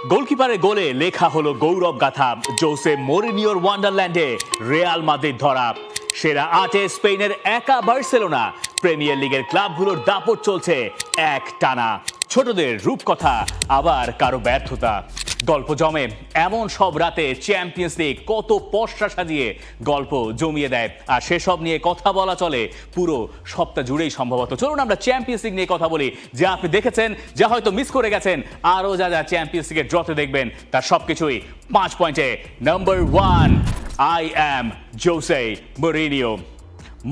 গোলকিপারের গোলে লেখা হলো গৌরব গাথা। জোসে মরিনিওর ওয়ান্ডারল্যান্ডে রিয়াল মাদ্রিদ ধরা। সেরা 8-এ স্পেনের একা বার্সেলোনা। প্রিমিয়ার লিগের ক্লাবগুলোর দাপট চলছে এক টানা। ছোটদের রূপকথা, আবার কারো ব্যর্থতা। গল্প জমে এমন সব রাতে চ্যাম্পিয়ন্স লিগ কত পসরা সাজিয়ে গল্প জমিয়ে দেয়, আর সেসব নিয়ে কথা বলা চলে পুরো সপ্তাহ জুড়েই সম্ভবত। চলুন আমরা চ্যাম্পিয়ন্স লিগ নিয়ে কথা বলি, যা আপনি দেখেছেন, যা হয়তো মিস করে গেছেন, আরও যা যা চ্যাম্পিয়ন্স লিগের ড্রতে দেখবেন, তার সবকিছুই 5 পয়েন্টে। Number 1, I am Jose Mourinho.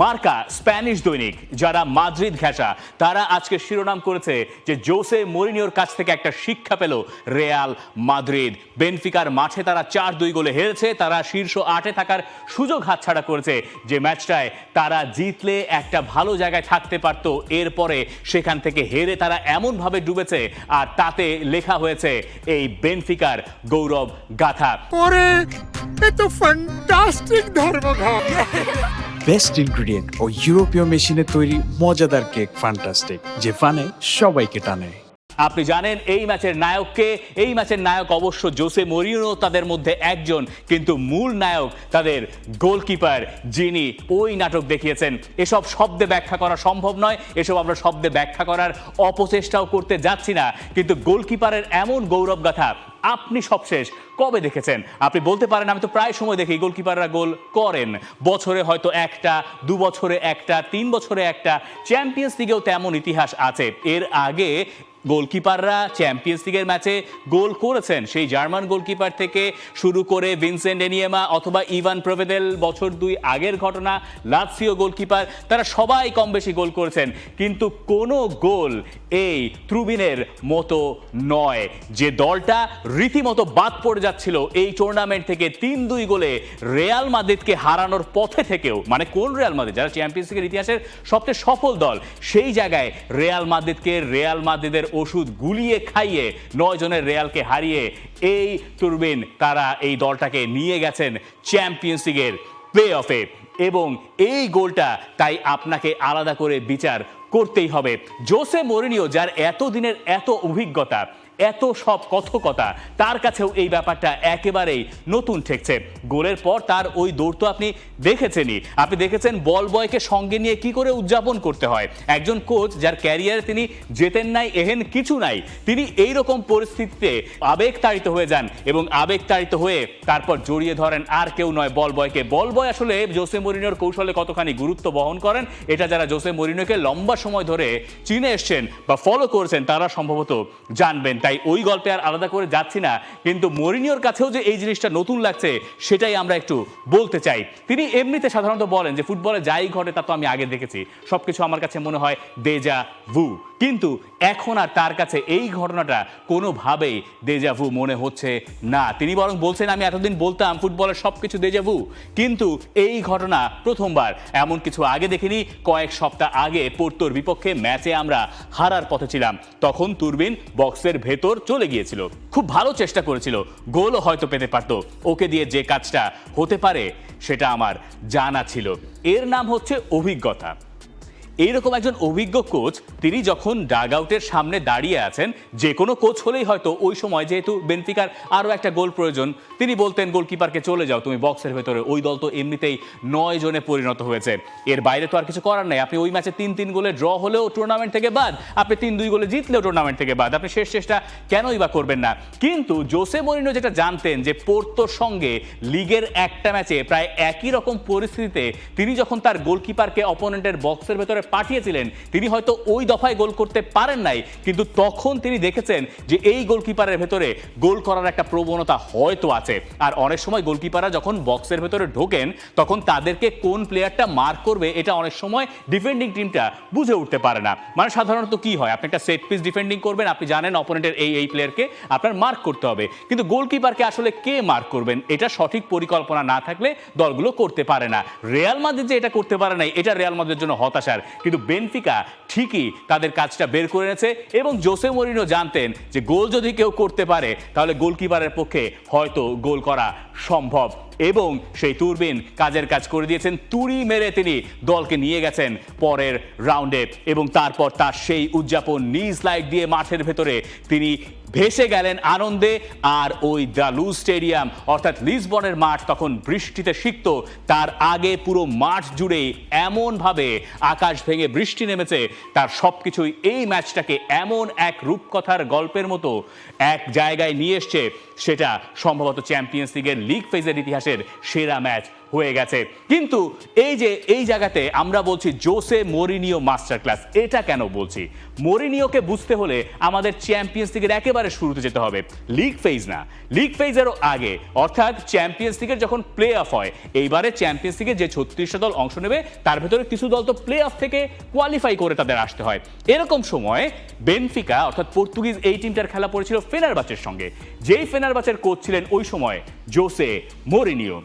মার্কা স্প্যানিশ দৈনিক, যারা মাদ্রিদ ঘেঁষা, তারা আজকে শিরোনাম করেছে যে জোসে মরিনিওর কাছ থেকে একটা শিক্ষা পেল রিয়াল মাদ্রিদ। বেনফিকার মাঠে তারা 4-2 গোলে হেরেছে। তারা শীর্ষ 8-এ থাকার সুযোগ হাতছাড়া করেছে। যে ম্যাচটায় তারা জিতলে একটা ভালো জায়গায় থাকতে পারত, এরপরে সেখান থেকে হেরে তারা এমনভাবে ডুবেছে, আর তাতে লেখা হয়েছে এই বেনফিকার গৌরব গাথা। বেস্ট ইনগ্রিডিয়েন্ট ও ইউরোপীয় মেশিনে তৈরি মজাদার কেক ফ্যান্টাস্টিক, যে ফানে সবাইকে টানে। আপনি জানেন এই ম্যাচের নায়ককে। এই ম্যাচের নায়ক অবশ্য জোসে মরিনিও তাদের মধ্যে একজন, কিন্তু মূল নায়ক তাদের গোলকিপার, যিনি ওই নাটক দেখিয়েছেন। এসব শব্দে ব্যাখ্যা করা সম্ভব নয়, এসব আমরা শব্দে ব্যাখ্যা করার অপচেষ্টাও করতে যাচ্ছি না, কিন্তু গোলকিপারের এমন গৌরব গাথা আপনি সবশেষ কবে দেখেছেন? আপনি বলতে পারেন আমি তো প্রায় সময় দেখি গোলকিপাররা গোল করেন, বছরে হয়তো একটা, 2 বছরে একটা, 3 বছরে একটা। চ্যাম্পিয়ন্স লিগেও তেমন ইতিহাস আছে। এর আগে গোলকিপাররা চ্যাম্পিয়ন্স লিগের ম্যাচে গোল করেছেন, সেই জার্মান গোলকিপার থেকে শুরু করে ভিনসেন্ট এনিয়েমা অথবা ইভান প্রভেদেল, বছর 2 আগের ঘটনা, লাৎসিও গোলকিপার, তারা সবাই কম বেশি গোল করেছেন, কিন্তু কোনো গোল এই ত্রুবিনের মতো নয়। যে দলটা রীতিমতো বাদ পড়ে যাচ্ছিল এই টুর্নামেন্ট থেকে 3-2 গোলে রিয়াল মাদ্রিদকে হারানোর পথে থেকেও, মানে কোন রিয়াল মাদ্রিদ, যারা চ্যাম্পিয়ন্স লিগের ইতিহাসের সবচেয়ে সফল দল, সেই জায়গায় রিয়াল মাদ্রিদের ওষুধ গুলিয়ে খাইয়ে 9 জনের রিয়ালকে হারিয়ে এই তুরবিন তারা এই দলটাকে নিয়ে গেছেন চ্যাম্পিয়ন্স লিগের প্লে অফে। এবং এই গোলটা তাই আপনাকে আলাদা করে বিচার করতেই হবে। জোসে মরিনিও, যার এতদিনের এত অভিজ্ঞতা, এত সব কথকতা, তার কাছেও এই ব্যাপারটা একেবারেই নতুন ঠেকছে। গোলের পর তার ওই দৌড় তো আপনি দেখেছেনই। আপনি দেখেছেন বল বয়কে সঙ্গে নিয়ে কি করে উদযাপন করতে হয়। একজন কোচ যার ক্যারিয়ারে তিনি জেতেন নাই, এহেন কিছু নাই, তিনি এই রকম পরিস্থিতিতে আবেগতাড়িত হয়ে যান এবং আবেগতাড়িত হয়ে তারপর জড়িয়ে ধরেন আর কেউ নয়, বল বয়কে। বল বয় আসলে জোসে মরিনিওর কৌশলে কতখানি গুরুত্ব বহন করেন, এটা যারা জোসে মরিনিওকে লম্বা সময় ধরে চিনে এসছেন বা ফলো করেছেন, তারা সম্ভবত জানবেন। তাই ওই গল্পে আর আলাদা করে যাচ্ছি না, কিন্তু মরিনিওর কাছেও যে এই জিনিসটা নতুন লাগছে, সেটাই আমরা একটু বলতে চাই। তিনি এমনিতে সাধারণত বলেন যে ফুটবলে যাই ঘটে তা তো আমি আগে দেখেছি, সবকিছু আমার কাছে মনে হয় দেজা ভু। কিন্তু এখন আর তার কাছে এই ঘটনাটা কোনোভাবেই দেজা ভু মনে হচ্ছে না। তিনি বরং বলছেন, আমি এতদিন বলতাম ফুটবলের সবকিছু দেজা ভু, কিন্তু এই ঘটনা প্রথমবার। এমন কিছু আগে দেখিনি। কয়েক সপ্তাহ আগে পোর্তোর বিপক্ষে ম্যাচে আমরা হারার পথে ছিলাম, তখন তুরবিন বক্সের ভেতর চলে গিয়েছিল, খুব ভালো চেষ্টা করেছিল, গোলও হয়তো পেতে পারত। ওকে দিয়ে যে কাজটা হতে পারে সেটা আমার জানা ছিল। এর নাম হচ্ছে অভিজ্ঞতা। এইরকম একজন অভিজ্ঞ কোচ, তিনি যখন ডাগ আউটের সামনে দাঁড়িয়ে আছেন, যে কোনো কোচ হলেই হয়তো ওই সময়, যেহেতু বেনফিকার আরও একটা গোল প্রয়োজন, তিনি বলতেন গোলকিপারকে চলে যাও তুমি বক্সের ভেতরে। ওই দল তো এমনিতেই 9 জনে পরিণত হয়েছে, এর বাইরে তো আর কিছু করার নাই। আপনি ওই ম্যাচে 3-3 গোলে ড্র হলেও টুর্নামেন্ট থেকে বাদ, আপনি 3-2 গোলে জিতলেও টুর্নামেন্ট থেকে বাদ, আপনি শেষ চেষ্টা কেনই বা করবেন না? কিন্তু জোসে মরিনিও যেটা জানতেন, যে পোর্তোর সঙ্গে লিগের একটা ম্যাচে প্রায় একই রকম পরিস্থিতিতে তিনি যখন তার গোলকিপারকে অপোনেন্টের বক্সের ভেতরে পাঠিয়েছিলেন, তিনি হয়তো ওই দফায় গোল করতে পারেন নাই, কিন্তু তখন তিনি দেখেছেন যে এই গোলকিপারের ভেতরে গোল করার একটা প্রবণতা হয়তো আছে। আর অনেক সময় গোলকিপাররা যখন বক্সের ভেতরে ঢোকেন, তখন তাদেরকে কোন প্লেয়ারটা মার্ক করবে এটা অনেক সময় ডিফেন্ডিং টিমটা বুঝে উঠতে পারে না। মানে সাধারণত কি হয়, আপনি একটা সেট পিস ডিফেন্ডিং করবেন, আপনি জানেন অপোনেন্টের এই প্লেয়ারকে আপনার মার্ক করতে হবে, কিন্তু গোলকিপারকে আসলে কে মার্ক করবেন এটা সঠিক পরিকল্পনা না থাকলে দলগুলো করতে পারে না। রিয়াল মাদ্রিদ যে এটা করতে পারে নাই, এটা রিয়াল মাদ্রিদের জন্য হতাশার, কিন্তু বেনফিকা ঠিকই তাদের কাজটা বের করে এনেছে। এবং জোসে মরিনিও জানতেন যে গোল যদি কেউ করতে পারে, তাহলে গোলকিপারের পক্ষে হয়তো গোল করা সম্ভব। এবং সেই তুরবিন কাজের কাজ করে দিয়েছেন, তুড়ি মেরে তিনি দলকে নিয়ে গেছেন পরের রাউন্ডে। এবং তারপর তার সেই উদযাপন, নিজ লাইট দিয়ে মাঠের ভেতরে তিনি ভেসে গেলেন আনন্দে। আর ওই দ্য লুজ স্টেডিয়াম অর্থাৎ লিসবনের মাঠ তখন বৃষ্টিতে সিক্ত। তার আগে পুরো মাঠ জুড়েই এমনভাবে আকাশ ভেঙে বৃষ্টি নেমেছে, তার সবকিছুই এই ম্যাচটাকে এমন এক রূপকথার গল্পের মতো এক জায়গায় নিয়ে এসছে, সেটা সম্ভবত চ্যাম্পিয়ন্স লিগের লিগ ফেজের ইতিহাসের সেরা ম্যাচ হয়ে গেছে। কিন্তু এই জায়গাতে আমরা বলছি জোসে মরিনিও মাস্টার ক্লাস। এটা কেন বলছি? মরিনিওকে বুঝতে হলে আমাদের চ্যাম্পিয়ন্স লিগের একেবারে শুরুতে যেতে হবে, লিগ ফেজ না, লিগ ফেজেরও আগে, অর্থাৎ চ্যাম্পিয়ন্স লিগের যখন প্লে অফ হয়। এইবারে চ্যাম্পিয়ন্স লিগে যে 36টা দল অংশ নেবে তার ভেতরে কিছু দল তো প্লে অফ থেকে কোয়ালিফাই করে তাদের আসতে হয়। এরকম সময় বেনফিকা অর্থাৎ পর্তুগিজ এই টিমটার খেলা পড়েছিল ফেনারবাচের সঙ্গে, যেই ফেনারবাচের কোচ ছিলেন ওই সময় জোসে মরিনিও।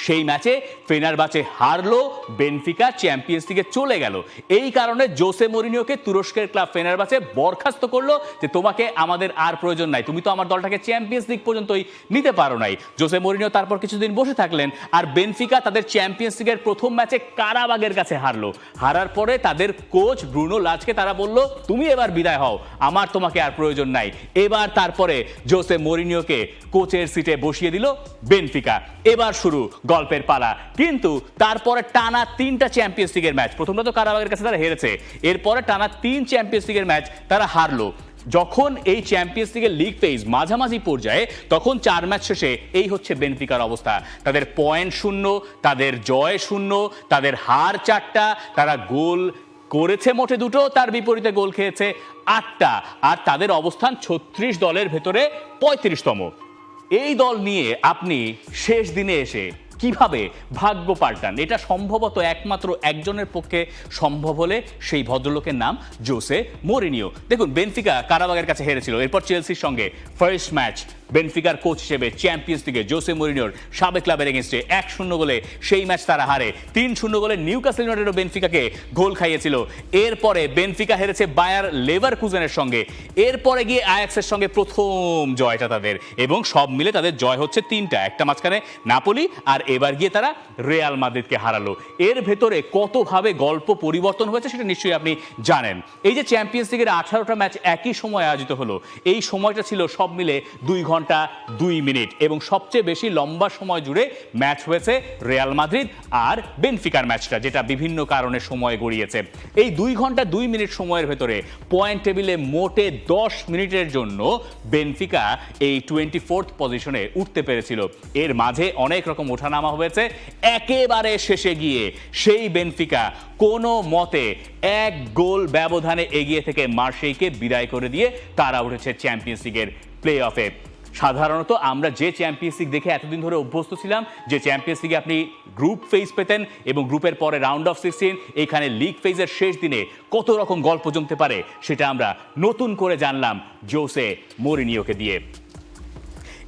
সেই ম্যাচে ফেনারবাচে হারলো, বেনফিকা চ্যাম্পিয়ন্স লিগে চলে গেল। এই কারণে জোসে মরিনিওকে তুরস্কের ক্লাব ফেনারবাচে বরখাস্ত করলো যে তোমাকে আমাদের আর প্রয়োজন নাই, তুমি তো আমার দলটাকে চ্যাম্পিয়ন্স লিগ পর্যন্তই নিতে পারো নাই। জোসে মরিনিও তারপর কিছুদিন বসে থাকলেন, আর বেনফিকা তাদের চ্যাম্পিয়ন্স লিগের প্রথম ম্যাচে কারাবাগের কাছে হারলো। হারার পরে তাদের কোচ ব্রুনো লাজকে তারা বলল তুমি এবার বিদায় হও, আমার তোমাকে আর প্রয়োজন নাই। এবার তারপরে জোসে মরিনিওকে কোচের সিটে বসিয়ে দিল বেনফিকা। এবার শুরু গল্পের পালা। কিন্তু তারপরে টানা 3টা চ্যাম্পিয়ন্স লিগের ম্যাচ, প্রথমটা তো কারাবাগের কাছে তারা হেরেছে, এরপরে টানা 3 চ্যাম্পিয়ন্স লিগের ম্যাচ তারা হারলো। যখন এই চ্যাম্পিয়ন্স লিগের লিগ ফেজ মাঝামাঝি পর্যায়ে, তখন 4 ম্যাচ শেষে এই হচ্ছে বেনফিকার অবস্থা। তাদের পয়েন্ট 0, তাদের জয় 0, তাদের হার 4টা, তারা গোল করেছে মোটে 2টো, তার বিপরীতে গোল খেয়েছে 8টা, আর তাদের অবস্থান 36 দলের ভেতরে 35তম। এই দল নিয়ে আপনি শেষ দিনে এসে কিভাবে ভাগ্য পাল্টান? এটা সম্ভবত একমাত্র একজনের পক্ষে সম্ভব হলে সেই ভদ্রলোকের নাম জোসে মরিনিও। দেখুন, বেনফিকা কারাবাগের কাছে হেরেছিল, এরপর চেলসির সঙ্গে ফার্স্ট ম্যাচ বেনফিকার কোচ হিসেবে চ্যাম্পিয়ন্স লিগে জোসে মরিনিওর সাবেক ক্লাবের এগেইনস্টে 1-0 গোলে সেই ম্যাচ তারা হারে। 3-0 গোলে নিউক্যাসল ইউনাইটেডও বেনফিকাকে গোল খাইয়েছিল। এরপরে বেনফিকা হেরেছে বায়ার লেভারকুজেনের সঙ্গে, এরপরে গিয়ে আয়াক্সের সঙ্গে প্রথম জয়টা তাদের, এবং সব মিলে তাদের জয় হচ্ছে 3টা, একটা মাঝখানে নাপোলি, আর এবার গিয়ে তারা রিয়াল মাদ্রিদকে হারালো। এর ভেতরে কতভাবে গল্প পরিবর্তন হয়েছে সেটা নিশ্চয়ই আপনি জানেন। এই যে চ্যাম্পিয়ন্স লিগের 18টা ম্যাচ একই সময় আয়োজিত হলো, এই সময়টা ছিল সব মিলে 2 ঘন্টা 2 মিনিট, এবং সবচেয়ে বেশি লম্বা সময় জুড়ে ম্যাচ হয়েছে রিয়াল মাদ্রিদ আর বেনফিকার ম্যাচটা, যেটা বিভিন্ন কারণে সময় গড়িয়েছে। এই 2 ঘন্টা 2 মিনিট সময়ের ভেতরে পয়েন্ট টেবিলে মোটে 10 মিনিটের জন্য বেনফিকা এই 24th পজিশনে উঠতে পেরেছিল। এর মাঝে অনেক রকম ওঠানামা হয়েছে। একেবারে শেষে গিয়ে সেই বেনফিকা কোনো মতে 1 গোল ব্যবধানে এগিয়ে থেকে মার্সেইকে বিদায় করে দিয়ে তারা উঠেছে চ্যাম্পিয়ন্স লিগের প্লে অফে। সাধারণত আমরা যে চ্যাম্পিয়ন্স লিগ দেখে এতদিন ধরে অভ্যস্ত ছিলাম, যে চ্যাম্পিয়ন্স লিগে আপনি গ্রুপ ফেজ পেতেন এবং গ্রুপের পরে রাউন্ড অফ 16, এখানে লিগ ফেজের শেষ দিনে কত রকম গল্প জমতে পারে সেটা আমরা নতুন করে জানলাম জোসে মরিনিওকে দিয়ে।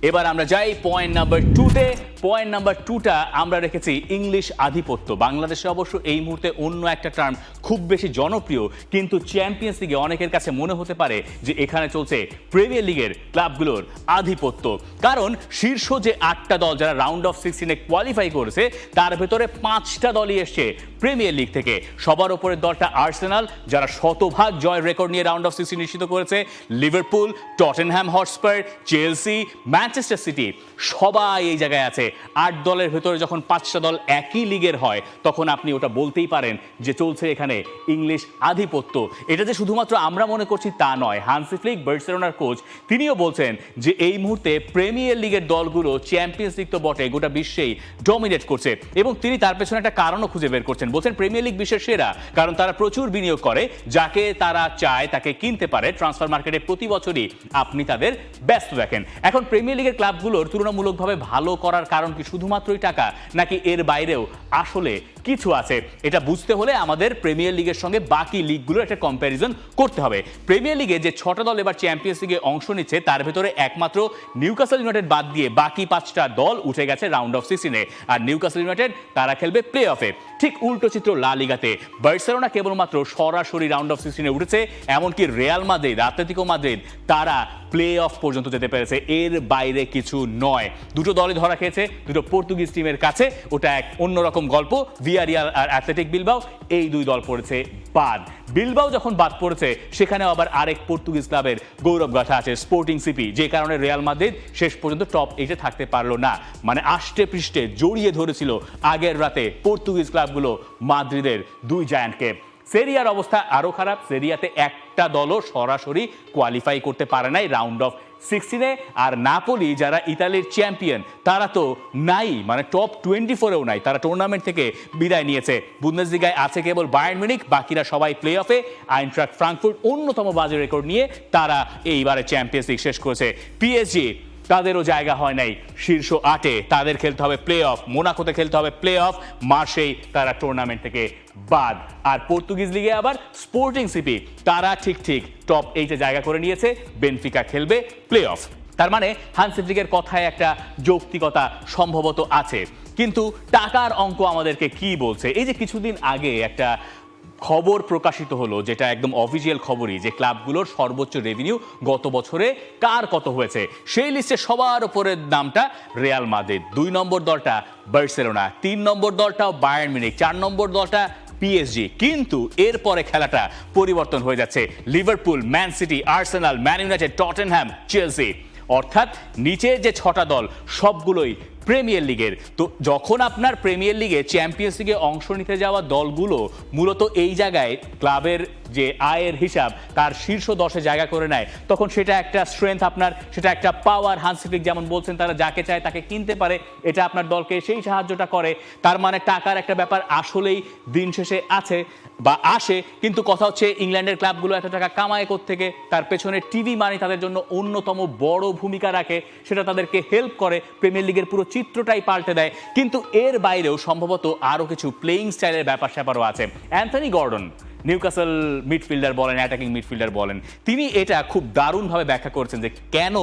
এবার আমরা যাই পয়েন্ট নাম্বার 2-তে। পয়েন্ট নাম্বার 2টা আমরা রেখেছি ইংলিশ আধিপত্য। বাংলাদেশে অবশ্য এই মুহূর্তে অন্য একটা টার্ম খুব বেশি জনপ্রিয়, কিন্তু চ্যাম্পিয়ন্স লিগে অনেকের কাছে মনে হতে পারে যে এখানে চলছে প্রিমিয়ার লিগের ক্লাবগুলোর আধিপত্য। কারণ শীর্ষ যে 8টা দল যারা রাউন্ড অফ 16-এ কোয়ালিফাই করেছে, তার ভেতরে 5টা দলই এসছে প্রিমিয়ার লিগ থেকে। সবার ওপরের দলটা আর্সেনাল, যারা শতভাগ জয় রেকর্ড নিয়ে রাউন্ড অফ 16 নিশ্চিত করেছে। Liverpool, Tottenham Hotspur, Chelsea, Manchester city সবাই এই জায়গায় আছে। 8 দলের ভেতরে যখন 5টা দল একই লিগের হয়, তখন আপনি ওটা বলতেই পারেন যে চলছে এখানে ইংলিশ আধিপত্য। এটা যে শুধুমাত্র আমরা মনে করছি তা নয়, হান্সি ফ্লিক বার্সেলোনার কোচ, তিনিও বলছেন যে এই মুহূর্তে প্রিমিয়ার লিগের দলগুলো চ্যাম্পিয়ন্স লিগ তো বটে, গোটা বিশ্বেই ডমিনেট করছে, এবং তিনি তার পেছনে একটা কারণও খুঁজে বের করছেন। বলছেন প্রিমিয়ার লিগ বিশ্বের সেরা, কারণ তারা প্রচুর বিনিয়োগ করে, যাকে তারা চায় তাকে কিনতে পারে। ট্রান্সফার মার্কেটে প্রতি বছরই আপনি তাদের ব্যস্ত দেখেন। এখন প্রিমিয়ার লিগের ক্লাবগুলোর তুলনামূলকভাবে ভালো করার কারণ কি শুধুমাত্রই টাকা, নাকি এর বাইরেও আসলে কিছু আছে? এটা বুঝতে হলে আমাদের প্রিমিয়ার লিগের সঙ্গে বাকি লিগগুলোর একটা কম্প্যারিজন করতে হবে। প্রিমিয়ার লিগে যে 6টা দল এবার চ্যাম্পিয়ন্স লিগে অংশ নিচ্ছে, তার ভেতরে একমাত্র নিউক্যাসল ইউনাইটেড বাদ দিয়ে বাকি 5টা দল উঠে গেছে রাউন্ড অফ 16-এ, আর নিউক্যাসল ইউনাইটেড তারা খেলবে প্লে অফে। ঠিক উল্টো চিত্র লা লিগাতে। বার্সেলোনা কেবলমাত্র সরাসরি রাউন্ড অফ 16-এ উঠেছে, এমনকি রিয়াল মাদ্রিদ, আতলেতিকো মাদ্রিদ তারা প্লে অফ পর্যন্ত যেতে পেরেছে, এর বাইরে কিছু নয়। দুটো দলই ধরা খেয়েছে দুটো পর্তুগিজ টিমের কাছে, ওটা এক অন্যরকম গল্প। ভিয়ারিয়াল আর অ্যাথলেটিক বিলবাও, এই দুই দল পড়েছে বাদ। বিলবাও যখন বাদ পড়েছে সেখানে আবার আরেক পর্তুগিজ ক্লাবের গৌরব গাথা আছে স্পোর্টিং সিপি, যে কারণে রিয়াল মাদ্রিদ শেষ পর্যন্ত টপ 8-এ থাকতে পারলো না। মানে আষ্টে পৃষ্ঠে জড়িয়ে ধরেছিল আগের রাতে পর্তুগিজ ক্লাবগুলো মাদ্রিদের দুই জায়ান্টকে। সেরিয়ার অবস্থা আরও খারাপ। সেরিয়াতে একটা দলও সরাসরি কোয়ালিফাই করতে পারে নাই রাউন্ড অফ 16-এ। আর নাপোলি যারা ইতালির চ্যাম্পিয়ন তারা তো নাই, মানে টপ 24-এও নাই, তারা টুর্নামেন্ট থেকে বিদায় নিয়েছে। বুন্দেসলিগায় আছে কেবল বায়ার্ন মিউনিখ, বাকিরা সবাই প্লে অফে। আইনট্রাক্ট ফ্রাঙ্কফুর্ট অন্যতম বাজে রেকর্ড নিয়ে তারা এইবারে চ্যাম্পিয়ন্স লিগ শেষ করেছে। পিএসজি তাদেরও জায়গা হয় নাই শীর্ষ 8-এ, তাদের খেলতে হবে প্লে অফ। মোনাকোতে খেলতে হবে প্লে অফ, মার্সেই তারা টুর্নামেন্ট থেকে বাদ। আর পর্তুগিজ লিগে আবার স্পোর্টিং সিপি তারা ঠিক টপ 8-এ জায়গা করে নিয়েছে। বেনফিকা খেলবে প্লে অফ। তার মানে হান্সি ফ্লিকের কথায় একটা যৌক্তিকতা সম্ভবত আছে, কিন্তু টাকার অঙ্ক আমাদেরকে কি বলছে? এই যে কিছুদিন আগে একটা খবর প্রকাশিত হলো, যেটা একদম অফিসিয়াল খবরই, যে ক্লাবগুলোর সর্বোচ্চ রেভিনিউ গত বছরে কার কত হয়েছে, সেই লিস্টে সবার উপরের নামটা রিয়াল মাদ্রিদ, 2 নম্বর দলটা বার্সেলোনা, 3 নম্বর দলটাও বায়ার্ন মিউনিখ, 4 নম্বর দলটা পিএসজি। কিন্তু এরপরে খেলাটা পরিবর্তন হয়ে যাচ্ছে। Liverpool, man city, Arsenal, man United, Tottenham, Chelsea, অর্থাৎ নিচের যে 6টা দল সবগুলোই প্রিমিয়ার লিগের। তো যখন আপনার প্রিমিয়ার লিগে চ্যাম্পিয়ন্স লিগে অংশ নিতে যাওয়া দলগুলো মূলত এই জায়গায় ক্লাবের যে আয়ের হিসাব তার শীর্ষ 10-এ জায়গা করে নেয়, তখন সেটা একটা স্ট্রেংথ আপনার, সেটা একটা পাওয়ার। হান্সি ফ্লিক যেমন বলছেন তারা যাকে চায় তাকে কিনতে পারে, এটা আপনার দলকে সেই সাহায্যটা করে। তার মানে টাকার একটা ব্যাপার আসলেই দিন শেষে আছে বা আসে। কিন্তু কথা হচ্ছে ইংল্যান্ডের ক্লাবগুলো এত টাকা কামায় কোত্থেকে? তার পেছনে টিভি মানি তাদের জন্য অন্যতম বড় ভূমিকা রাখে, সেটা তাদেরকে হেল্প করে, প্রিমিয়ার লিগের পুরো চিত্রটাই পাল্টে দেয়। কিন্তু এর বাইরেও সম্ভবত আরও কিছু প্লেয়িং স্টাইলের ব্যাপার স্যাপারও আছে। অ্যান্থনি গর্ডন, নিউক্যাসল মিডফিল্ডার বলেন, অ্যাটাকিং মিডফিল্ডার বলেন, তিনি এটা খুব দারুণভাবে ব্যাখ্যা করছেন যে কেন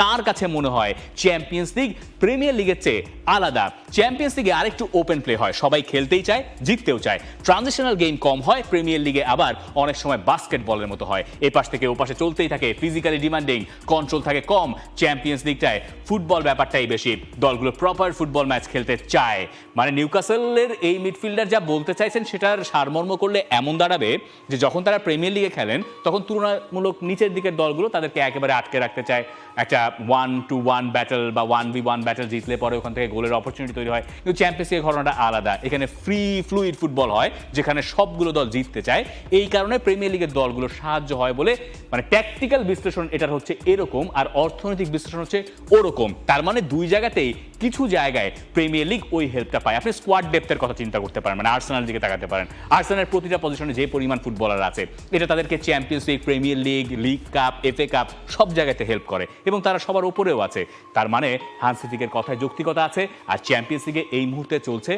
তার কাছে মনে হয় চ্যাম্পিয়ন্স লিগ প্রিমিয়ার লিগের চেয়ে আলাদা। চ্যাম্পিয়ন্স লিগে আরেকটু ওপেন প্লে হয়, সবাই খেলতেই চায়, জিততেও চায়, ট্রানজিশনাল গেম কম হয়। প্রিমিয়ার লিগে আবার অনেক সময় বাস্কেটবলের মতো হয়, এপাশ থেকে ওপাশে চলতেই থাকে, ফিজিক্যালি ডিমান্ডিং, কন্ট্রোল থাকে কম। চ্যাম্পিয়ন্স লিগটায় ফুটবল ব্যাপারটাই বেশি, দলগুলো প্রপার ফুটবল ম্যাচ খেলতে চায়। মানে নিউক্যাসলের এই মিডফিল্ডার যা বলতে চাইছেন সেটার সারমর্ম করলে এমন দাঁড়াবে যে যখন তারা প্রিমিয়ার লিগে খেলেন তখন তুলনামূলক নিচের দিকের দলগুলো তাদেরকে একেবারে আটকে রাখতে চায়। একটা 1-to-1 ব্যাটল বা 1v1 ব্যাটল জিতলে পরে ওখান থেকে গোলের অপরচুনিটি তৈরি হয়। কিন্তু চ্যাম্পিয়ন্স লিগের ঘটনাটা আলাদা, এখানে ফ্রি ফ্লুইড ফুটবল হয় যেখানে সবগুলো দল জিততে চায়। এই কারণে প্রিমিয়ার লিগের দলগুলোর সাহায্য হয় বলে, মানে ট্যাকটিক্যাল বিশ্লেষণ এটার হচ্ছে এরকম, আর অর্থনৈতিক বিশ্লেষণ হচ্ছে ওরকম। তার মানে দুই জায়গাতেই কিছু জায়গায় প্রিমিয়ার লিগ ওই হেল্পটা পায়। আপনি স্কোয়াড ডেপথের কথা চিন্তা করতে পারেন, মানে আর্সেনাল দিকে তাকাতে পারেন। আর্সেনালের প্রতিটা পজিশনে যে পরিমাণ ফুটবলার আছে, এটা তাদেরকে champions league, premier league, league cup, FA cup সব জায়গাতে হেল্প করে এবং তারা সবার উপরেও আছে। তার মানে হান্সি ফ্লিকের কথায় যৌক্তিকতা আছে। আর চ্যাম্পিয়ন্স লিগে এই মুহূর্তে চলছে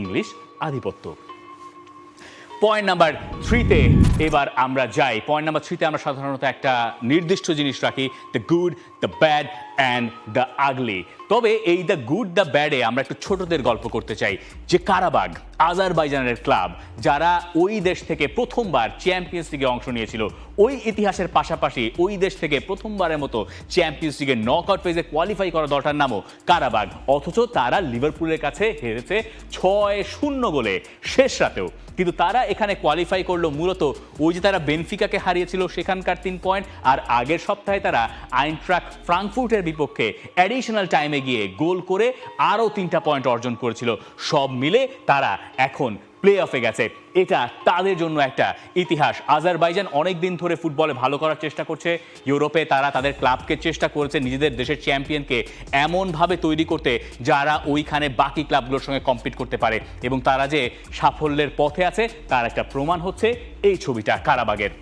ইংলিশ আধিপত্য। পয়েন্ট নাম্বার 3-তে এবার আমরা যাই। পয়েন্ট নাম্বার 3-তে আমরা সাধারণত একটা নির্দিষ্ট জিনিস রাখি, the good, the bad and the আগলি। তবে এই দ্য গুড দ্য ব্যাডে আমরা একটু ছোটদের গল্প করতে চাই, যে কারাবাগ, আজারবাইজানের ক্লাব, যারা ওই দেশ থেকে প্রথমবার চ্যাম্পিয়ন্স লিগে অংশ নিয়েছিল। ওই ইতিহাসের পাশাপাশি ওই দেশ থেকে প্রথমবারের মতো চ্যাম্পিয়ন্স লিগের নকআউট ফেজে কোয়ালিফাই করা দলটার নামও কারাবাগ। অথচ তারা লিভারপুলের কাছে হেরেছে 6-0 গোলে শেষ রাতেও। কিন্তু তারা এখানে কোয়ালিফাই করলো মূলত ওই যে তারা বেনফিকাকে হারিয়েছিল সেখানকার 3 পয়েন্ট, আর আগের সপ্তাহে তারা আইনট্রাক্ট ফ্রাঙ্কফুর্টের বিপক্ষে অ্যাডিশনাল টাইমে গিয়ে গোল করে আরও 3টা পয়েন্ট অর্জন করেছিল। সব মিলে তারা এখন প্লে অফে গেছে। এটা তাদের জন্য একটা ইতিহাস। আজারবাইজান অনেক দিন ধরে ফুটবলে ভালো করার চেষ্টা করছে। ইউরোপে তারা তাদের ক্লাবকে চেষ্টা করেছে নিজেদের দেশের চ্যাম্পিয়নকে এমনভাবে তৈরি করতে যারা ওইখানে বাকি ক্লাবগুলোর সঙ্গে কম্পিট করতে পারে, এবং তারা যে সাফল্যের পথে আছে তার একটা প্রমাণ হচ্ছে এই ছবিটা কারাবাগের।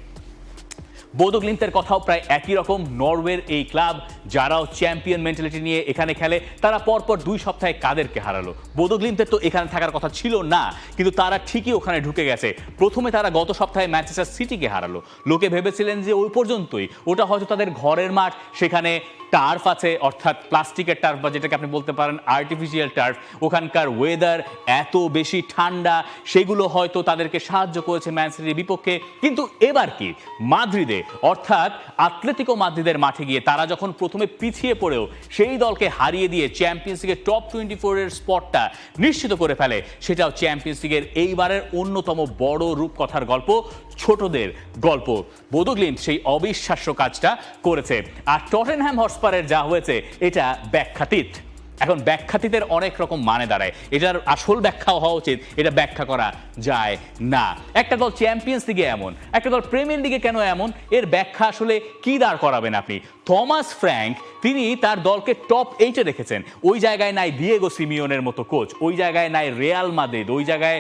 বোদো গ্লিমতের কথাও প্রায় একই রকম। নরওয়ের এই ক্লাব, যারাও চ্যাম্পিয়ন মেন্টালিটি নিয়ে এখানে খেলে, তারা পরপর 2 সপ্তাহে কাদেরকে হারালো? বোদো গ্লিমতের তো এখানে থাকার কথা ছিল না, কিন্তু তারা ঠিকই ওখানে ঢুকে গেছে। প্রথমে তারা গত সপ্তাহে ম্যানচেস্টার সিটিকে হারালো। লোকে ভেবেছিলেন যে ওই পর্যন্তই, ওটা হয়তো তাদের ঘরের মাঠ, সেখানে টার্ফ আছে, অর্থাৎ প্লাস্টিকের টার্ফ বা যেটাকে আপনি বলতে পারেন আর্টিফিশিয়াল টার্ফ, ওখানকার ওয়েদার এত বেশি ঠান্ডা, সেগুলো হয়তো তাদেরকে সাহায্য করেছে ম্যান সিটির বিপক্ষে। কিন্তু এবার কি মাদ্রিদে, অর্থাৎ আতলেতিকো মাদ্রিদের মাঠে গিয়ে তারা যখন প্রথমে পিছিয়ে পড়েও সেই দলকে হারিয়ে দিয়ে চ্যাম্পিয়ন্স লিগের টপ 24 এর স্পটটা নিশ্চিত করে ফেলে, সেটাও চ্যাম্পিয়ন্স লিগের এইবারের অন্যতম বড় রূপকথার গল্প, ছোটদের গল্প। বোদো গ্লিম্ট সেই অবিশ্বাস্য কাজটা করেছে। আর টটেনহ্যাম হটস্পারের যা হয়েছে এটা ব্যাখ্যাতীত। এখন ব্যাখ্যাতীতের অনেক রকম মানে দাঁড়ায়, এটার আসল ব্যাখ্যাও হওয়া উচিত, এটা ব্যাখ্যা করা যায় না। একটা দল চ্যাম্পিয়ন্স লিগে এমন, একটা দল প্রিমিয়ার লিগে কেন এমন, এর ব্যাখ্যা আসলে কি দাঁড় করাবেন আপনি? থমাস ফ্র্যাঙ্ক তিনি তার দলকে টপ 8-এ রেখেছেন। ওই জায়গায় নাই দিয়েগো সিমিওনের মতো কোচ, ওই জায়গায় নাই রিয়াল মাদ্রিদ, ওই জায়গায়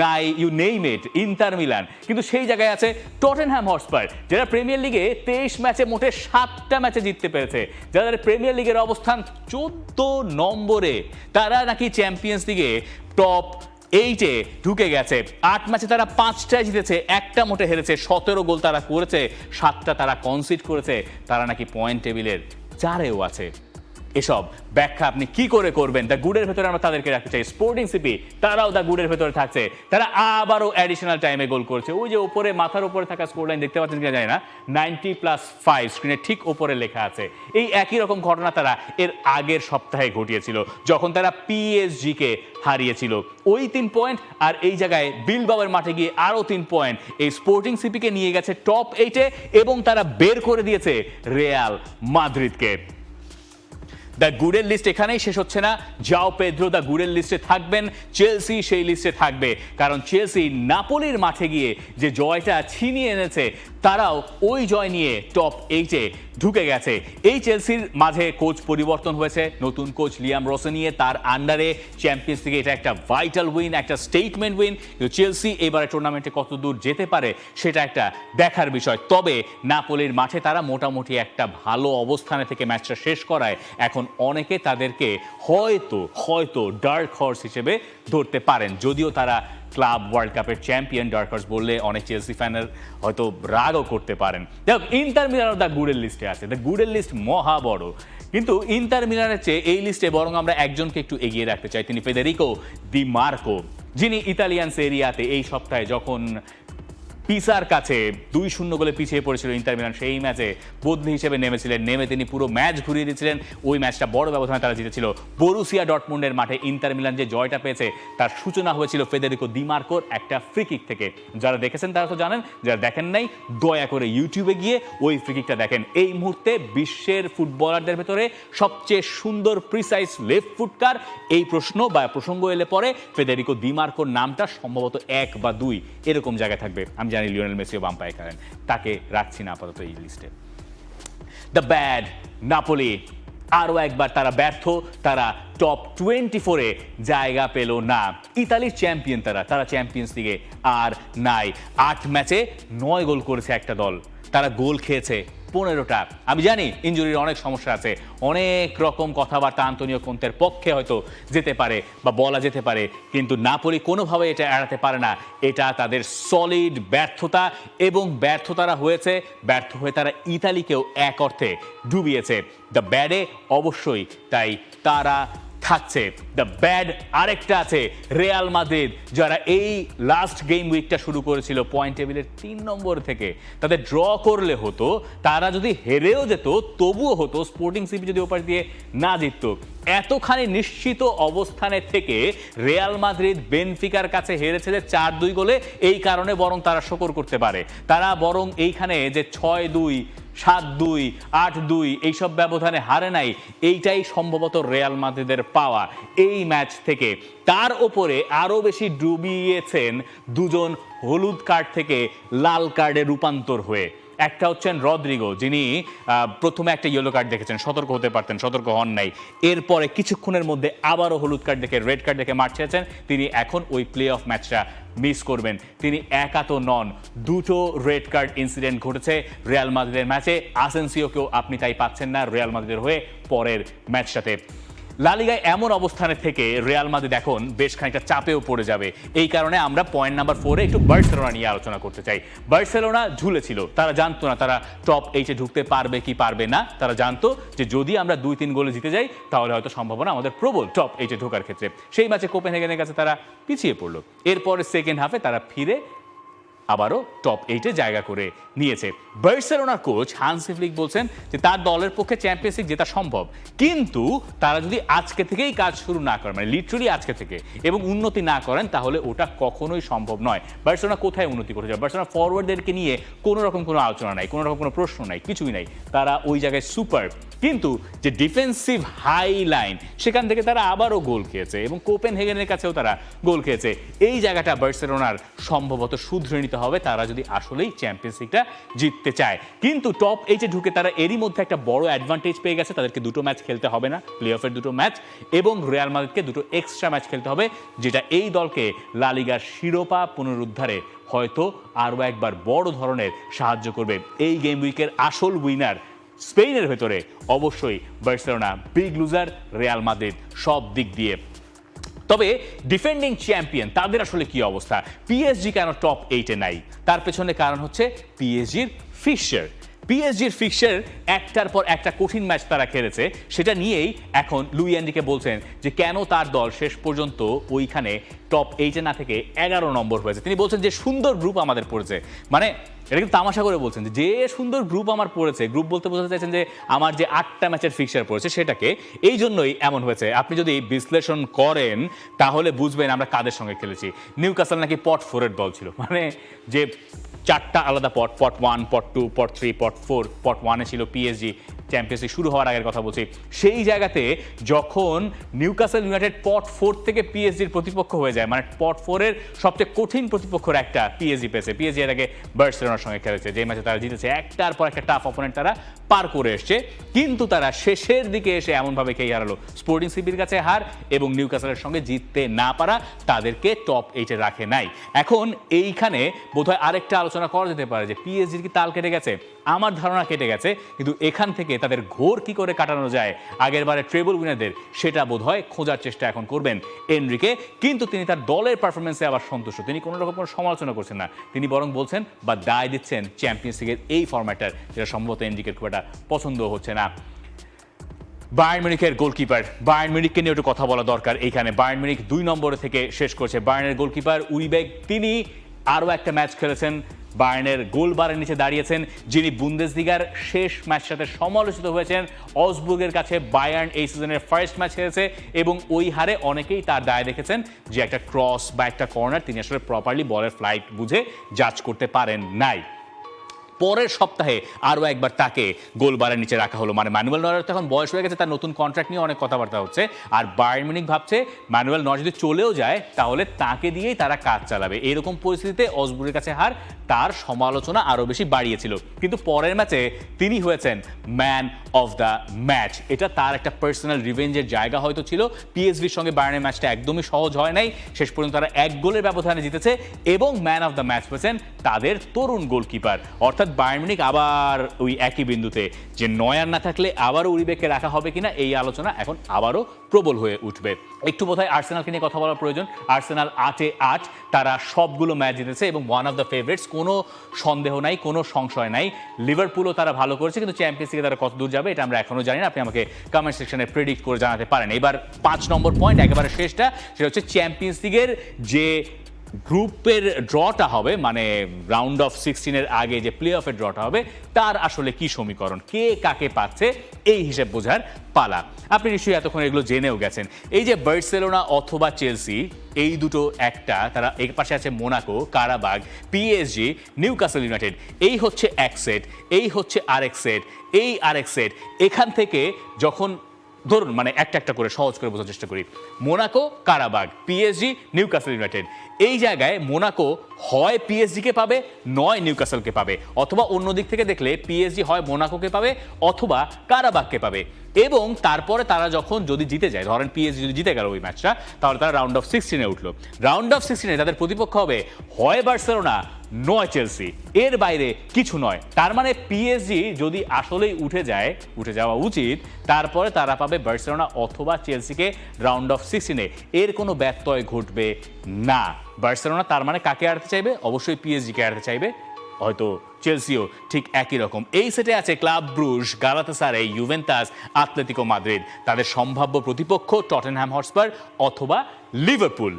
নাই you name it Inter Milan, কিন্তু সেই জায়গায় আছে টটেনহ্যাম হটস্পার, যারা প্রিমিয়ার লিগে 23 ম্যাচে মোটে 7টা ম্যাচে জিততে পেরেছে, যাদের প্রিমিয়ার লিগের অবস্থান 14 নম্বরে, তারা নাকি চ্যাম্পিয়ন্স লিগে টপ 8-এ ঢুকে গেছে। 8 ম্যাচে তারা 5টায় জিতেছে, একটা মোটে হেরেছে, 17 গোল তারা করেছে, 7টা তারা কনসিড করেছে, তারা নাকি পয়েন্ট টেবিলের 4-এও আছে। এসব ব্যাখ্যা আপনি কি করে করবেন? দ্য গুডের ভেতরে আমরা তাদেরকে রাখতে চাই। স্পোর্টিং সিপি তারাও দ্য গুডের ভেতরে থাকছে, তারা আবারও অ্যাডিশনাল টাইমে গোল করছে। ওই যে উপরে মাথার উপরে থাকা স্কোর লাইন দেখতে পাচ্ছেন কিনা জানি না, 90+5 স্ক্রিনের ঠিক উপরে লেখা আছে। এই একই রকম ঘটনা তারা এর আগের সপ্তাহে ঘটিয়েছিল, যখন তারা PSG কে হারিয়েছিল। ওই 3 পয়েন্ট, আর এই জায়গায় বিলবাওয়ের মাঠে গিয়ে আরও 3 পয়েন্ট এই স্পোর্টিং সিপিকে নিয়ে গেছে টপ 8-এ, এবং তারা বের করে দিয়েছে রিয়াল মাদ্রিদকে। দ্য গুডের লিস্ট এখানেই শেষ হচ্ছে না। জাও পেদ্রো দ্য গুডের লিস্টে থাকবেন, চেলসি সেই লিস্টে থাকবে, কারণ চেলসি নাপোলির মাঠে গিয়ে যে জয়টা ছিনিয়ে এনেছে, তারাও ওই জয় নিয়ে টপ 8-এ ঢুকে গেছে। এই চেলসির মাঝে কোচ পরিবর্তন হয়েছে, নতুন কোচ লিয়াম রসে নিয়ে তার আন্ডারে চ্যাম্পিয়ন্স লিগে এটা একটা ভাইটাল উইন, একটা স্টেটমেন্ট উইন। চেলসি এবারে টুর্নামেন্টে কত দূর যেতে পারে সেটা একটা দেখার বিষয়। তবে নাপোলির মাঠে তারা মোটামুটি একটা ভালো অবস্থানে থেকে ম্যাচটা শেষ করায় এখন অনেকে তাদেরকে হয়তো ডার্ক হর্স হিসেবে ধরতে পারেন, যদিও তারা ক্লাব ওয়ার্ল্ড কাপের চ্যাম্পিয়ন। ডার্ক হর্স বললে অনেক চেলসি ফ্যানের হয়তো রাগও করতে পারেন। দেখো, ইন্টার মিলানও দ্য গুডের লিস্টে আছে। দ্য গুডের লিস্ট মহা বড়, কিন্তু ইন্টার মিলানের চেয়ে এই লিস্টে বরং আমরা একজনকে একটু এগিয়ে রাখতে চাই। তিনি ফেদেরিকো দি মার্কো, যিনি ইতালিয়ান সেরিয়াতে এই সপ্তাহে যখন পিসার কাছে 2-0 গোলে পিছিয়ে পড়েছিল ইন্টার মিলান, সেই ম্যাচে বদলি হিসেবে নেমেছিলেন। নেমে তিনি পুরো ম্যাচ ঘুরিয়ে দিয়েছিলেন। ওই ম্যাচটা বড় ব্যবধানে তারা জিতেছিল। বরুসিয়া ডর্টমুন্ডের মাঠে ইন্টার মিলান যে জয়টা পেয়েছে, তার সূচনা হয়েছিল ফেদেরিকো দি মার্কোর একটা ফ্রি কিক থেকে। যারা দেখেছেন তারা তো জানেন, যারা দেখেন নাই দয়া করে ইউটিউবে গিয়ে ওই ফ্রি কিকটা দেখেন। এই মুহূর্তে বিশ্বের ফুটবলারদের ভেতরে সবচেয়ে সুন্দর প্রিসাইজ লেফট ফুটকার, এই প্রশ্ন বা প্রসঙ্গ এলে পরে ফেদেরিকো দি মার্কোর নামটা সম্ভবত 1 বা 2 এরকম জায়গায় থাকবে। আমি জানি লিওনেল মেসিও বাম পায়ে খেলেন, তাকে রাখছি না আপাতত এই লিস্টে। দ্য ব্যাড নাপোলি আরও একবার তারা ব্যর্থ, তারা টপ 24-এ জায়গা পেল না। ইতালির চ্যাম্পিয়ন তারা চ্যাম্পিয়ন্স লিগে আর নাই। 8 ম্যাচে 9 গোল করেছে একটা দল, তারা গোল খেয়েছে 15টা। আমি জানি ইনজুরির অনেক সমস্যা আছে, অনেক রকম কথাবার্তা আন্তোনিও কোন্তের পক্ষে হয়তো যেতে পারে বা বলা যেতে পারে, কিন্তু নাপোলি কোনোভাবে এটা এড়াতে পারে না। এটা তাদের সলিড ব্যর্থতা, এবং ব্যর্থতারা হয়েছে, ব্যর্থ হয়ে তারা ইতালিকেও এক অর্থে ডুবিয়েছে। দ্য ব্যাডে অবশ্যই তাই তারা থাকছে। দ্য ব্যাড আরেকটা আছে রিয়াল মাদ্রিদ, যারা এই লাস্ট গেম উইকটা শুরু করেছিল পয়েন্ট টেবিলের 3 নম্বর থেকে। তাদের ড্র করলে হতো, তারা যদি হেরেও যেত তবুও হতো, স্পোর্টিং সিপি যদি ওপাশ দিয়ে না জিতত। এতখানি নিশ্চিত অবস্থানে থেকে রিয়াল মাদ্রিদ বেনফিকার কাছে হেরেছে যে 4-2 গোলে, এই কারণে বরং তারা শকর করতে পারে। তারা বরং এইখানে যে 6-2, 7-2, 8-2 এইসব ব্যবধানে হারে নাই, এইটাই সম্ভবত রিয়াল মাদ্রিদের পাওয়া এই ম্যাচ থেকে। তার ওপরে আরও বেশি ডুবিয়েছেন দুজন হলুদ কার্ড থেকে লাল কার্ডে রূপান্তর হয়ে। একটা হচ্ছেন রদ্রিগো, যিনি প্রথমে একটা ইয়েলো কার্ড দেখেছেন, সতর্ক হতে পারতেন, সতর্ক হন নাই। এরপরে কিছুক্ষণের মধ্যে আবারও হলুদ কার্ড দেখে রেড কার্ড দেখে মাঠ ছেড়েছেন। তিনি এখন ওই প্লে অফ ম্যাচটা মিস করবেন। তিনি একা তো নন, 2টো রেড কার্ড ইনসিডেন্ট ঘটেছে রিয়াল মাদ্রিদের ম্যাচে। আসেনসিওকেও আপনি তাই পাচ্ছেন না রিয়াল মাদ্রিদের হয়ে পরের ম্যাচটাতে। লা লিগায় এমন অবস্থানে থেকে রিয়াল মাদ্রিদ এখন বেশ খানিকটা চাপেও পড়ে যাবে। এই কারণে আমরা পয়েন্ট নাম্বার 4-এ একটু বার্সেলোনা নিয়ে আলোচনা করতে চাই। বার্সেলোনা ঝুলেছিল, তারা জানতো না তারা টপ 8-এ ঢুকতে পারবে কি পারবে না। তারা জানতো যে যদি আমরা 2-3 গোলে জিতে যাই তাহলে হয়তো সম্ভাবনা আমাদের প্রবল টপ 8-এ ঢোকার ক্ষেত্রে। সেই ম্যাচে কোপেনহেগেনের কাছে তারা পিছিয়ে পড়লো। এরপরে সেকেন্ড হাফে তারা ফিরে আবারও টপ 8-এ জায়গা করে নিয়েছে। বার্সেলোনার কোচ হান্সি ফ্লিক বলছেন যে তার দলের পক্ষে চ্যাম্পিয়ন্স লিগ জেতা সম্ভব, কিন্তু তারা যদি আজকে থেকেই কাজ শুরু না করেন, মানে লিটারালি আজকে থেকে, এবং উন্নতি না করেন তাহলে ওটা কখনোই সম্ভব নয়। বার্সেলোনা কোথায় উন্নতি করতে যাবে? বার্সেলোনা ফরওয়ার্ডদেরকে নিয়ে কোনো রকম কোনো আলোচনা নাই, কোনো রকম কোনো প্রশ্ন নাই, কিছুই নাই। তারা ওই জায়গায় সুপার, কিন্তু যে ডিফেন্সিভ হাই লাইন সেখান থেকে তারা আবারও গোল খেয়েছে এবং কোপেনহেগেনের কাছেও তারা গোল খেয়েছে। এই জায়গাটা বার্সেলোনার সম্ভবত শুধরে নিতে হবে তারা যদি আসলেই চ্যাম্পিয়ন্স লিগটা জিততে চায়। কিন্তু টপ 8-এ ঢুকে তারা এরই মধ্যে একটা বড় অ্যাডভান্টেজ পেয়ে গেছে। তাদেরকে 2টো ম্যাচ খেলতে হবে না, প্লে অফের 2টো ম্যাচ, এবং রিয়াল মাদ্রিদকে 2টো এক্সট্রা ম্যাচ খেলতে হবে, যেটা এই দলকে লা লিগার শিরোপা পুনরুদ্ধারে হয়তো আরও একবার বড় ধরনের সাহায্য করবে। এই গেম উইকের আসল উইনার স্পেনের ভেতরে অবশ্যই Barcelona, big loser Real Madrid সব দিক দিয়ে। তবে ডিফেন্ডিং চ্যাম্পিয়ন তাদের আসলে কি অবস্থা? পিএসজি কেন টপ 8-এ নাই? তার পেছনে কারণ হচ্ছে পিএসজির ফিক্সচার। পিএসজির ফিক্সচার একটার পর একটা কঠিন ম্যাচ তারা খেলেছে, সেটা নিয়েই এখন লুই এনরিকে বলছেন যে কেন তার দল শেষ পর্যন্ত ওইখানে টপ 8-এ না থেকে 11 নম্বর হয়েছে। তিনি বলছেন যে সুন্দর গ্রুপ আমাদের পড়েছে, মানে এটা কিন্তু তামাশা করে বলছেন যে সুন্দর গ্রুপ আমার পড়েছে। গ্রুপ বলতে বোঝাতে চাইছেন যে আমার যে 8টা ম্যাচের ফিক্সচার পড়েছে সেটাকে, এই জন্যই এমন হয়েছে। আপনি যদি বিশ্লেষণ করেন তাহলে বুঝবেন আমরা কাদের সঙ্গে খেলেছি। নিউক্যাসল নাকি পট 4-এর দল ছিল, মানে যে 4টা আলাদা পট, পট 1, পট 2, পট 3, পট 4। পট 1-এ ছিল পিএসজি, চ্যাম্পিয়ন্স লিগ শুরু হওয়ার আগের কথা বলছি। সেই জায়গাতে যখন নিউক্যাসল ইউনাইটেড পট 4 থেকে পিএসজির প্রতিপক্ষ হয়ে যায়, মানে পট 4-এর সবচেয়ে কঠিন প্রতিপক্ষের একটা পিএসজি পেয়েছে। পিএসজি এর আগে বার্সেলোনার সঙ্গে খেলেছে, যে ম্যাচে তারা জিতেছে। একটার পর একটা টাফ অপোনেন্ট তারা পার করে এসছে, কিন্তু তারা শেষের দিকে এসে এমনভাবে খেয়ে হারালো। স্পোর্টিং সিপির কাছে হার এবং নিউক্যাসলের সঙ্গে জিততে না পারা তাদেরকে টপ 8-এ রাখে নাই। এখন এইখানে বোধহয় আরেকটা আলোচনা করা যেতে পারে যে পিএসজির কি তাল কেটে গেছে? আমার ধারণা কেটে গেছে, কিন্তু এখান থেকে তাদের ঘোর কি করে কাটানো যায় আগের বারে ট্রেবল উইনারদের, সেটা বোধহয় খোঁজার চেষ্টা এখন করবেন এনরিকে। কিন্তু তিনি তার দলের পারফরমেন্সে আবার সন্তুষ্ট, তিনি কোনো রকম কোনো সমালোচনা করছেন না। তিনি বরং বলছেন বা দায় দিচ্ছেন চ্যাম্পিয়ন্স লিগের এই ফরম্যাটটার, যেটা সম্ভবত এনরিকের খুব একটা পছন্দ হচ্ছে না। বায়ার্ন মিউনিখের গোলকিপার, বায়ার্ন মিউনিখকে নিয়ে একটু কথা বলা দরকার। এইখানে বায়ার্ন মিউনিখ 2 নম্বরে থেকে শেষ করছে। বায়ার্নের গোলকিপার উইবেক, তিনি আরও একটা ম্যাচ খেলেছেন, বায়ার্নের গোল বারের নিচে দাঁড়িয়েছেন, যিনি বুন্দেসলিগার শেষ ম্যাচের সাথে সমালোচিত হয়েছেন। অসবুর্গের কাছে বায়ার্ন এই সিজনের ফার্স্ট ম্যাচ খেলেছে এবং ওই হারে অনেকেই তার দায় দেখেছেন যে একটা ক্রস বা একটা কর্নার তিনি আসলে প্রপারলি বলের ফ্লাইট বুঝে জাজ করতে পারেন নাই। পরের সপ্তাহে আরও একবার তাকে গোলবারের নিচে রাখা হলো। মানে ম্যানুয়েল নয়্যার তো এখন বয়স হয়ে গেছে, তার নতুন কন্ট্রাক্ট নিয়ে অনেক কথাবার্তা হচ্ছে। আর বায়ার্ন মিউনিখ ভাবছে ম্যানুয়েল নয়্যার যদি চলেও যায় তাহলে তাকে দিয়েই তারা কাজ চালাবে। এরকম পরিস্থিতিতে অসবুর্গের কাছে হার তার সমালোচনা আরও বেশি বাড়িয়েছিল। কিন্তু পরের ম্যাচে তিনি হয়েছেন ম্যান অফ দ্য ম্যাচ। এটা তার একটা পার্সোনাল রিভেঞ্জের জায়গা হয়তো ছিল। পিএসভির সঙ্গে বায়ার্নের ম্যাচটা একদমই সহজ হয় নাই, শেষ পর্যন্ত তারা 1 গোলের ব্যবধানে জিতেছে এবং ম্যান অফ দ্য ম্যাচ হয়েছেন তাদের তরুণ গোলকিপার। অর্থাৎ বায়ার্ন মিউনিখ আবার ওই একই বিন্দুতে যে নয়্যার না থাকলে আবারও উইবেককে রাখা হবে কিনা, এই আলোচনা এখন আবারও প্রবল হয়ে উঠবে। একটু বোধহয় আর্সেনালকে নিয়ে কথা বলার প্রয়োজন। আর্সেনাল 8-এ 8, তারা সবগুলো ম্যাচ জিতেছে এবং ওয়ান অফ দ্য ফেভারিটস, কোনো সন্দেহ নাই, কোনো সংশয় নাই। লিভারপুলও তারা ভালো করেছে, কিন্তু চ্যাম্পিয়ন্স লিগে তারা কত দূর যাবে এটা আমরা এখনো জানি না। আপনি আমাকে কমেন্ট সেকশনে প্রেডিক্ট করে জানাতে পারেন। এবার 5 নম্বর পয়েন্ট, একেবারে শেষটা, সেটা হচ্ছে চ্যাম্পিয়ন্স লিগের যে গ্রুপের ড্রটা হবে, মানে রাউন্ড অফ 16-এর আগে যে প্লে অফের ড্রটা হবে, তার আসলে কি সমীকরণ, কে কাকে পাচ্ছে, এই হিসেব বোঝার পালা। আপনি নিশ্চয়ই এতক্ষণ এগুলো জেনেও গেছেন। এই যে বার্সেলোনা অথবা চেলসি, এই দুটো একটা, তারা এক পাশে আছে Monaco, Qarabag, PSG, Newcastle United, এই হচ্ছে এক সেট, এই হচ্ছে আরেক সেট, এই আরেক সেট। এখান থেকে যখন ধরুন মানে একটা করে সহজ করে বোঝার চেষ্টা করি, Monaco, Qarabag, PSG, Newcastle United, এই জায়গায় মোনাকো হয় পিএসজিকে পাবে, নয় নিউক্যাসলকে পাবে, অথবা অন্য দিক থেকে দেখলে পিএসজি হয় মোনাকোকে পাবে অথবা কারাবাগকে পাবে। এবং তারপরে তারা যখন যদি জিতে যায়, ধরেন পিএসজি যদি জিতে গেল ওই ম্যাচটা, তাহলে তারা রাউন্ড অফ 16-এ উঠলো। রাউন্ড অফ 16-এ তাদের প্রতিপক্ষ হবে হয় বার্সেলোনা নয় চেলসি, এর বাইরে কিছু নয়। তার মানে পিএসজি যদি আসলেই উঠে যাওয়া উচিত, তারপরে তারা পাবে বার্সেলোনা অথবা চেলসিকে রাউন্ড অফ 16-এ। এর কোনো ব্যত্যয় ঘটবে না। বার্সেলোনা তার মানে কাকে আড়তে চাইবে? অবশ্যই পিএসজিকে আড়তে চাইবে, হয়তো চেলসিও ঠিক একই রকম। এই সেটে আছে Club Brugge, Galatasaray, Juventus, Atletico Madrid. তাদের সম্ভাব্য প্রতিপক্ষ টটেনহ্যাম হটস্পার অথবা লিভারপুল।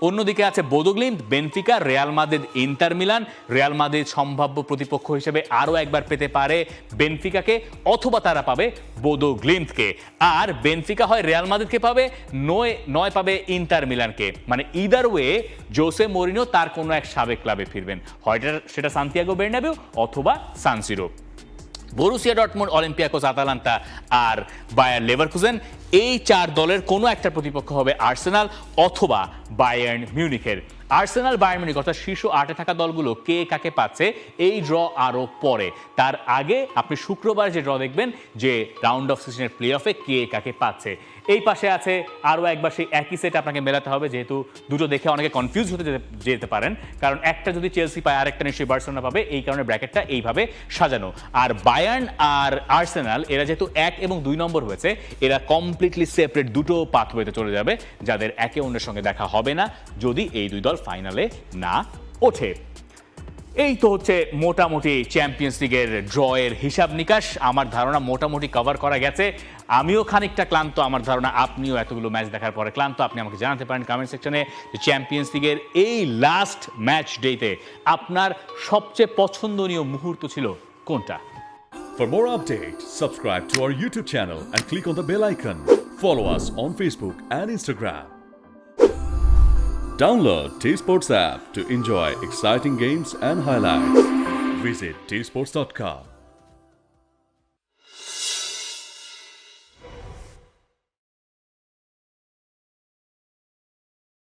অন্যদিকে আছে Bodo Glimt, Benfica, Real Madrid, Inter Milan. Real Madrid সম্ভাব্য প্রতিপক্ষ হিসেবে আরও একবার পেতে পারে বেনফিকাকে, অথবা তারা পাবে বোদো গ্লিম্টকে। আর বেনফিকা হয় রিয়াল মাদ্রিদকে পাবে, নয় পাবে ইন্টার মিলানকে। মানে ইদার ওয়ে জোসে মরিনো তার কোনো এক সাবেক ক্লাবে ফিরবেন, হয় সেটা সান্তিয়াগো বের্নাবেউ অথবা সান সিরো। বরুসিয়া ডর্টমুন্ড, অলিম্পিয়াকোস, আতালান্তা আর বায়ার লেভারকুজেন, এই 4 দলের কোনো একটা প্রতিপক্ষ হবে আর্সেনাল অথবা বায়ার্ন মিউনিখের। আর্সেনাল, বায়ার্ন মিউনিখ অর্থাৎ শীর্ষ 8-এ থাকা দলগুলো কে কাকে পাচ্ছে এই ড্র আরও পরে। তার আগে আপনি শুক্রবার যে ড্র দেখবেন যে রাউন্ড অফ 16-এর প্লে অফে কে কাকে পাচ্ছে। এই পাশে আছে আরও একবার সেই একই সেট আপনাকে মেলাতে হবে, যেহেতু দুটো দেখে অনেকে কনফিউজ হতে যেতে পারেন, কারণ একটা যদি চেলসি পায় আরেকটা নিশ্চয়ই বার্সেলোনা পাবে, এই কারণে ব্র্যাকেটটা এইভাবে সাজানো। আর বায়ার্ন আর আর্সেনাল এরা যেহেতু 1 এবং 2 নম্বর হয়েছে, এরা কমপ্লিটলি সেপারেট দুটো পাথওয়েতে চলে যাবে, যাদের একে অন্যের সঙ্গে দেখা হবে না যদি এই দুই দল ফাইনালে না ওঠে। এই তো হচ্ছে মোটামুটি চ্যাম্পিয়ন্স লিগের ড্রয়ের হিসাব নিকাশ। আমার ধারণা মোটামুটি কভার করা গেছে। আমিও খানিকটা ক্লান্ত, আমার ধারণা আপনিও এতগুলো ম্যাচ দেখার পরে ক্লান্ত। আপনি আমাকে জানাতে পারেন কমেন্ট সেকশনে যে চ্যাম্পিয়ন্স লিগের এই লাস্ট ম্যাচ ডেতে আপনার সবচেয়ে পছন্দনীয় মুহূর্ত ছিল কোনটা? For more updates, subscribe to our YouTube channel and click on the bell icon. Follow us on Facebook and Instagram. Download T-Sports app to enjoy exciting games and highlights. Visit tsports.com.